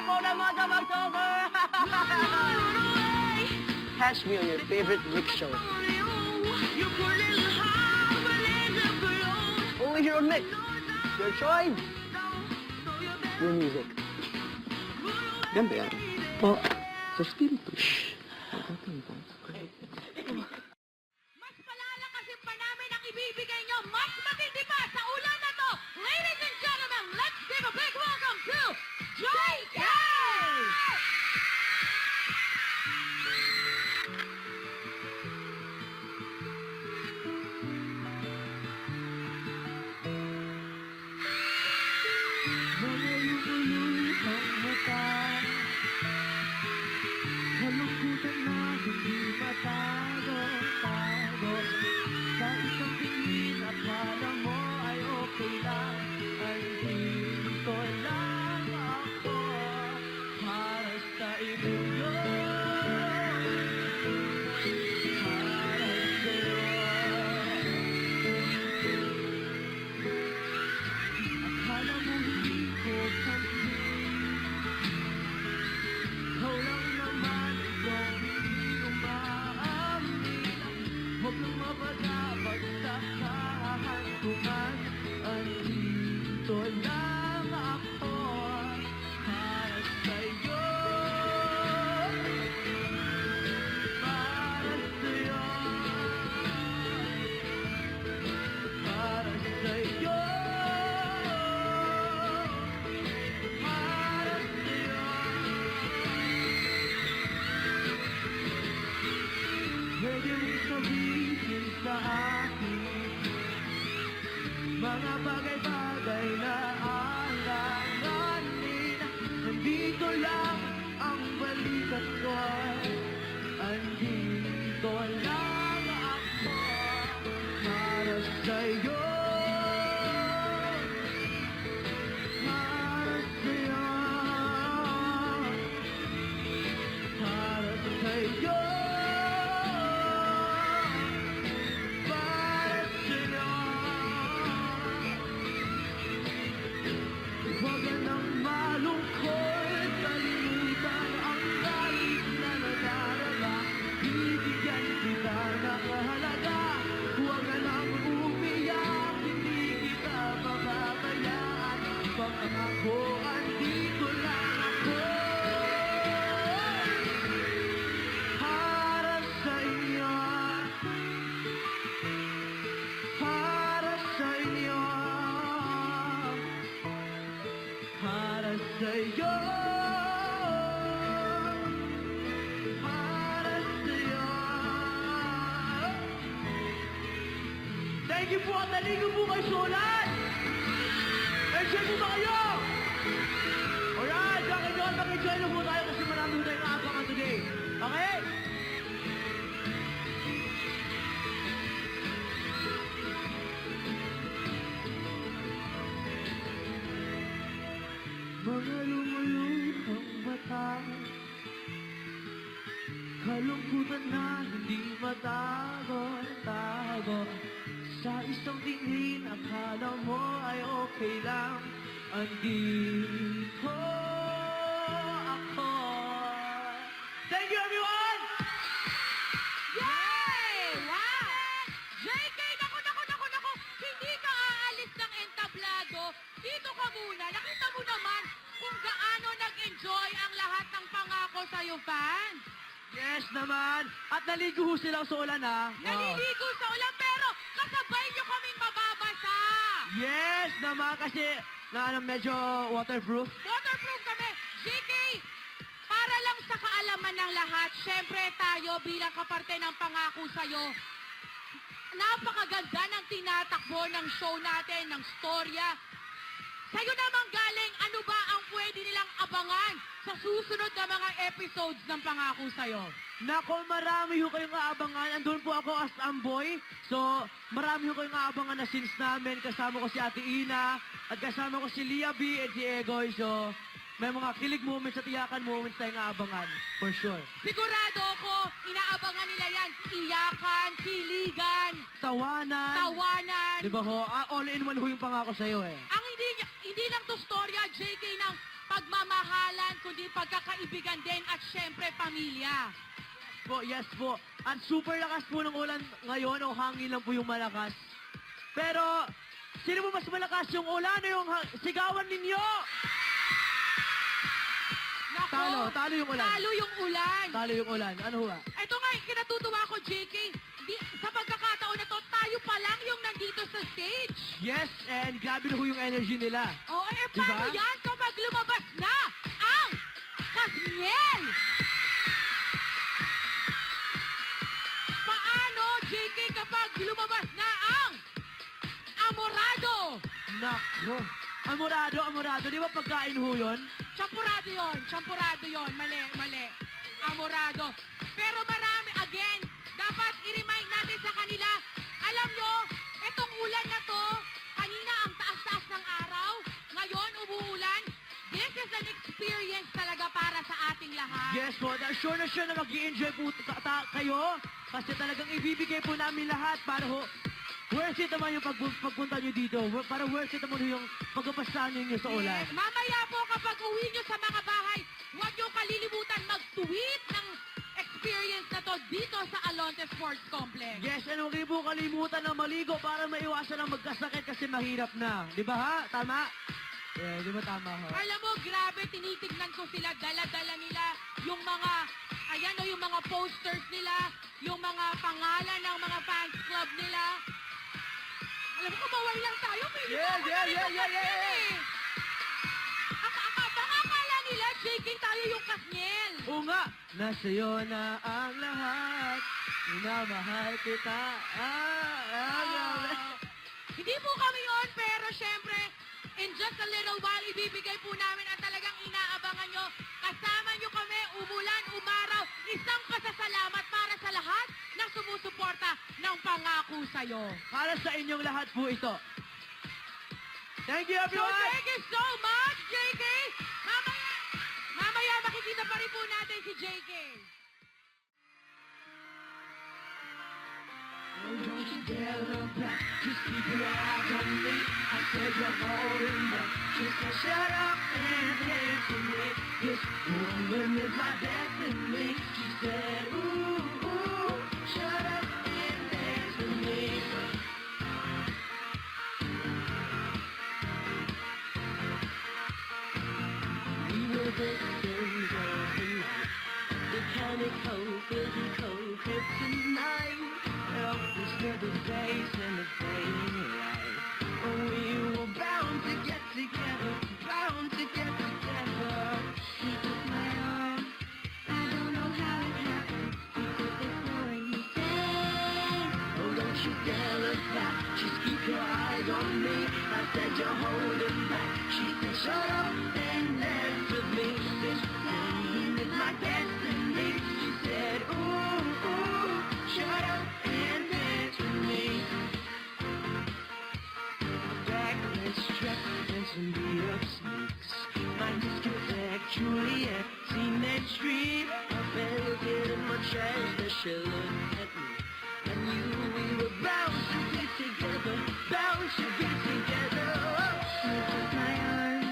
for the month of October! Hash me on your favorite mix show. Always your mix. Your choice. Your music. Ganda yan. Po, sa spiritu. Mas palalakasin pa namin ang ibibigay nyo. Mas matindi pa sa ulan na to. Ladies and gentlemen, let's give a big welcome to JK! Kalungkutan na hindi matago-tago. Sa isang tingin akala mo ay okay lang. Andito lang ako para sa iyo. Para sa'yo. Akala mo hindi ko pansin. Ikaw lang naman itong hindi umaamin. Huwag kang mapagabag sa kahantungan. Andito lang ako para sa'yo. Para sa'yo. Para sa'yo. Para sa'yo. Pwede mong sabihin sa akin mga bagay-bagay na alanganin. Nandito lang ang balikat ko. Andito lang ako para sa'yo. Para sa'yo. Para sa'yo. Huwag ka nang malungkot, kalimutan ang galit na nadarama. Bibigyan kita ng halaga. Huwag ka nang umiyak, hindi kita pababayaan. Pangako, andito lang ako para sa inyo. Para sa inyo. Para sa'yo. Para sa'yo. Thank you po at naligo po kay Solan. Enjoy po ba kayo? Alright, mag-enjoy na po tayo kasi marami po tayong aabangan today. Okay? Mga lumulutang mata, kalungkutan na hindi matago-tago. Sa isang tingin, akala mo ay okay lang. Andito ako. Thank you, everyone! Yay! Wow! JK, naku! Hindi ka aalis ng entablado. Dito ka muna. Nakita mo naman kung gaano nag-enjoy ang lahat ng pangako sa'yo, fans. Yes naman! At naligo ho silang sa ulan, ha? Naliligo sa ulan, pero kasabay niyo kaming mababasa. Yes naman, kasi na medyo waterproof. Waterproof kami. JK, para lang sa kaalaman ng lahat, syempre tayo bilang kaparte ng pangako sa'yo, napakaganda ng tinatakbo ng show natin, ng storya. Sa'yo naman galing, ano ba ang pwede nilang abangan sa susunod na mga episodes ng pangako sa'yo? Nako, marami ho kayong aabangan. Andun po ako as Amboy. So, marami ho kayong aabangan na scenes namin. Kasama ko si Ate Ina at kasama ko si Lia B at si Egoy. So, may mga kilig moments at iyakan moments tayong aabangan. For sure. Sigurado ako, inaabangan nila yan. Iyakan, kiligan, Tawanan. tawanan. Di ba ho? All in one ho yung pangako sa'yo eh. Ang hindi lang to storya, JK, ng pagmamahalan, kundi pagkakaibigan din at syempre pamilya. Yes po. At super lakas po ng ulan ngayon o hangin lang po yung malakas. Pero, sino po mas malakas yung ulan o yung sigawan ninyo? Nako, Talo yung ulan. Talo yung ulan. Talo yung ulan. Ano ba? Ito nga, kinatutuwa ko, JK. Sa pagkakataon na to, tayo pa lang yung nandito sa stage. Yes, and grabe na po yung energy nila. O, Diba? paano yan kapag lumabas na ang Kasmiel? Paano, JK, kapag lumabas na ang Amorado? Nako. Amorado. Di ba pagkain ho yun? Champurado yon. Mali. Amorado. Pero marami, again, dapat i-remind natin sa kanila, alam nyo, itong ulan na to, kanina ang taas-taas ng araw, ngayon umuulan, this is an experience talaga para sa ating lahat. Yes po. Sure na mag-i-enjoy po kayo. Kasi talagang ibibigay po namin lahat para ho, worth it naman yung pagpunta nyo dito. Para worth it naman yung pagkapasahan nyo sa ulan. Yes. Mamaya po kapag uwi nyo sa mga bahay, huwag nyo kalilimutan mag-tweet ng experience na to dito sa Alonte Sports Complex. Yes, and huwag niyo po kalimutan na maligo para maiwasan ang magkasakit kasi mahirap na. Di ba ha? Tama? Di ba tama ha? Alam mo, grabe, tinitignan ko sila, dala-dala nila yung mga, ayan o, yung mga posters nila, yung mga pangalan ng mga fans club nila. Alam mo, kumaway lang tayo, pili Yeah. Baka akala nila, JK, tayo yung Kasmiel. Oo nga, nasa'yo na ang lahat. Minamahal kita. Hindi po kami yon, pero syempre, in just a little while, ibibigay po namin at talagang inaabangan nyo. Kasama nyo kami, umulan, umaraw, isang pasasalamat para sa lahat na sumusuporta ng Pangako Sa'yo. Para sa inyong lahat po ito. Thank you So everyone! thank you so much, JK! Mamaya makikita pa rin po natin si JK. Oh, don't you dare look back, just keep your eyes on me. I said you're holding back, just to shut up and dance with me. This woman is my destiny. She said, ooh, shut up and dance with me. We were victims of the night, the chemical, physical kryptonite. Helpless to the face and the fading light. Oh, we were bound to get together, bound to get together. He took my arm, I don't know how it happened. He took it for he said, oh, don't you dare look back, just keep your eyes on me. I said you're holding back. She said shut up and dance with me. This thing is my destiny. She said ooh, shut up and dance with me. Backless strap and some beat-up sneaks. My discotheque, Juliet, Cement Street. I felt it in my chest that she looked at me. I knew we were bound to be together, bound to be together. She took my arm,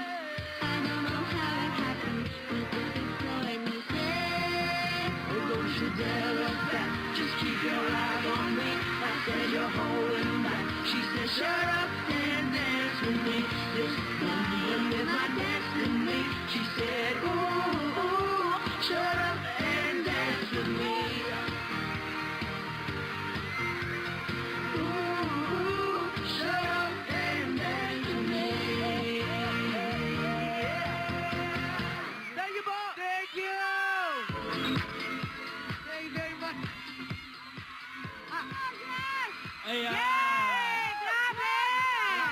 I don't know how it happened. We took the floor and we said, oh, don't you dare look back, just keep your eyes on me. I said you're holding back. She said shut up and dance with me. This woman is my destiny. She said ooh, shut up and dance with me. Ooh, shut up and dance with me. Thank you po. Thank you. Thank you very much. Yes! Ayan. Yay! Grabe!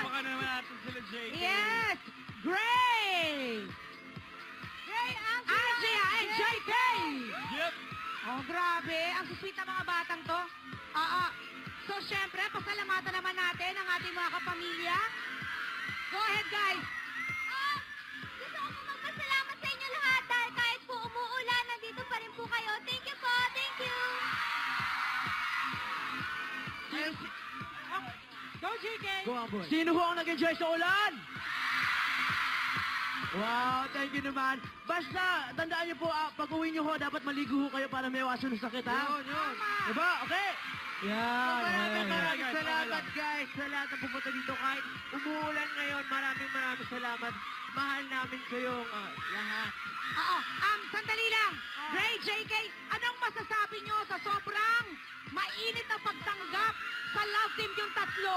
Baka naman natin sila, JK. Yes! Great! Great, Angela and JK! Yep. Oh, grabe. Ang sweet na mga batang to. So, syempre, pasalamatan naman natin ang ating mga kapamilya. Go ahead, guys. Gusto ko po magpasalamat sa inyo lahat dahil kahit po umuulan, nandito pa rin po kayo. Thank you po. Thank you. Go, JK! Go on, boy. Sino ho ang nag-enjoy sa ulan? Wow, thank you naman. Basta, tandaan niyo po, pag uwi niyo ho, dapat maligo ho kayo para may iwasan ng sakit, ha? Yun. Diba? Okay. Yan. Maraming salamat, guys, sa lahat ng pupunta dito. Kahit umuulan ngayon, maraming salamat. Mahal namin kayong lahat. Oo, sandali lang. Ray, JK, anong masasabi nyo sa sobrang mainit na pagtanggap sa love team yung tatlo?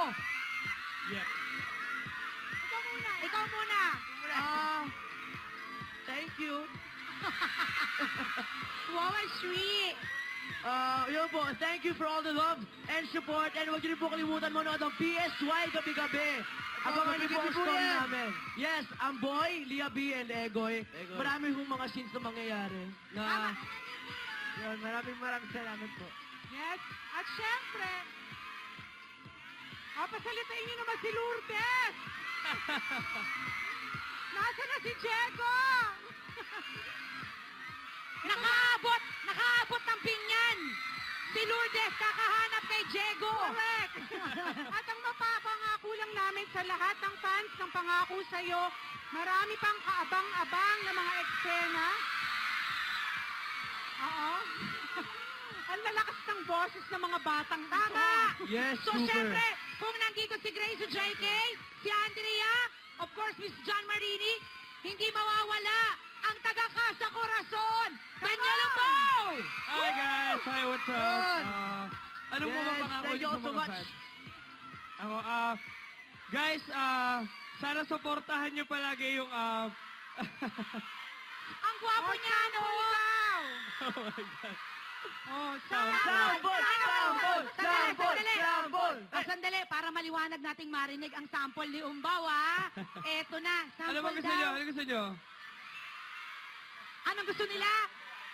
Yep. Ikaw muna. Thank you. Wow, sweet. Yun po, thank you for all the love and support. And huwag niyo rin po kalimutan manood ng PSY gabi-gabi. Abangan niyo po ang story namin. Yes, ang boy, Lia B, and Egoy. Marami hong mga scenes na mangyayari. Na, yun, maraming salamat po. Yes, at syempre, pasalitain niyo naman si Lourdes. Nasaan na si Diego? Nakaabot ng pinyan. Si Lourdes kakahanap kay Diego. Correct. At ang mapapangako lang namin sa lahat ng fans ng pangako sa'yo, marami pang kaabang-abang na mga eksena. Oo. Ang lalakas ng boses ng mga batang tama. Yes, So, super. syempre, kung nandito si Grace o JK, si Andrea, of course, Miss John Marini, hindi mawawala ang taga-Casa Corazon, Daniel Umbaw! Hi guys! Hi, what's up? Ano po ba Yes, pangako thank niyo you sa so mga much. fans? Ako, guys, sana supportahan niyo palagi yung, Ang gwapo niya, ano? oh my God. Oh, Sample! Sandali, para maliwanag nating marinig ang sample ni Umbaw, ha? Eto na, Ano ba sample gusto niyo? daw. Ano gusto niyo? Anong gusto nila?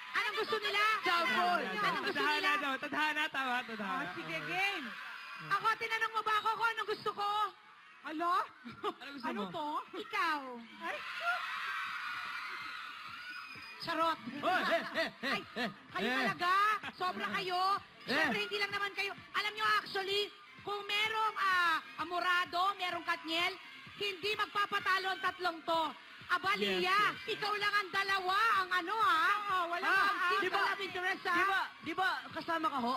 Anong gusto nila? Sample! Anong gusto Tadhana nila? daw. Tadhana, tama. Tadhana. Sige, game. Ako, tinanong mo ba ako kung anong gusto ko? Alo? Ano gusto mo? to? Ikaw. Ay, charot. Ay, kayo talaga. Sobra kayo. Siyempre, hindi lang naman kayo. Alam nyo, actually, kung merong amorado, merong katniel, hindi magpapatalo ang tatlong to. Aba, Yes, Lia, ikaw lang ang dalawa, ang ano, ha? Oo, wala di ba, di ba, kasama ka ho?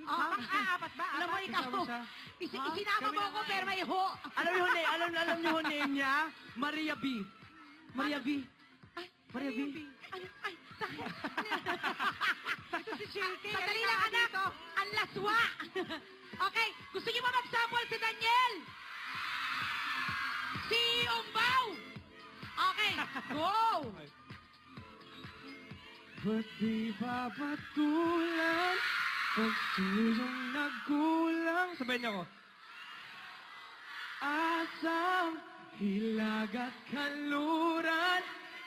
Pang-aapat ba? Alam mo, ikaw, Kasama siya? isinama mo ako, pero may ho. Alam niyo ho name niya? Maria B. Maria B. Maria B. Ay, sakit. Ito si JK. Sandali lang, anak. Ang laswa. Okay, gusto niyo ba mag-sample si Daniel? Si Umbaw. Okay, go. Ba't di ba patulan pagtulong nagkulang? Sabayin niyo ako. Asang hilag at kanluran,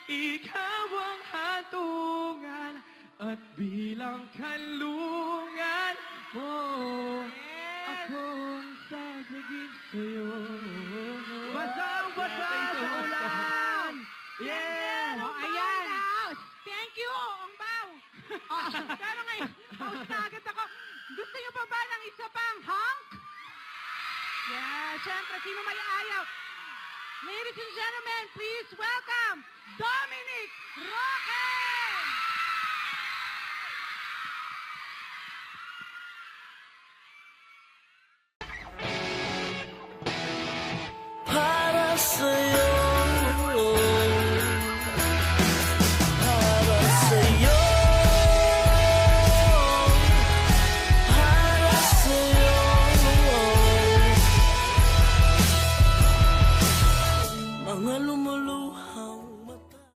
ikaw ang hatungan at bilang kanlungan mo, akong sasagip sa'yo. Basang-basa sa ulan! Yeah! Oh, ayan. Thank you, Umbaw. Pero ngayon, paus na agad ako. Gusto niyo pa ba ng isa pang hunk? Yeah, syempre, sino may ayaw? Ladies and gentlemen, please welcome Dominic Roque!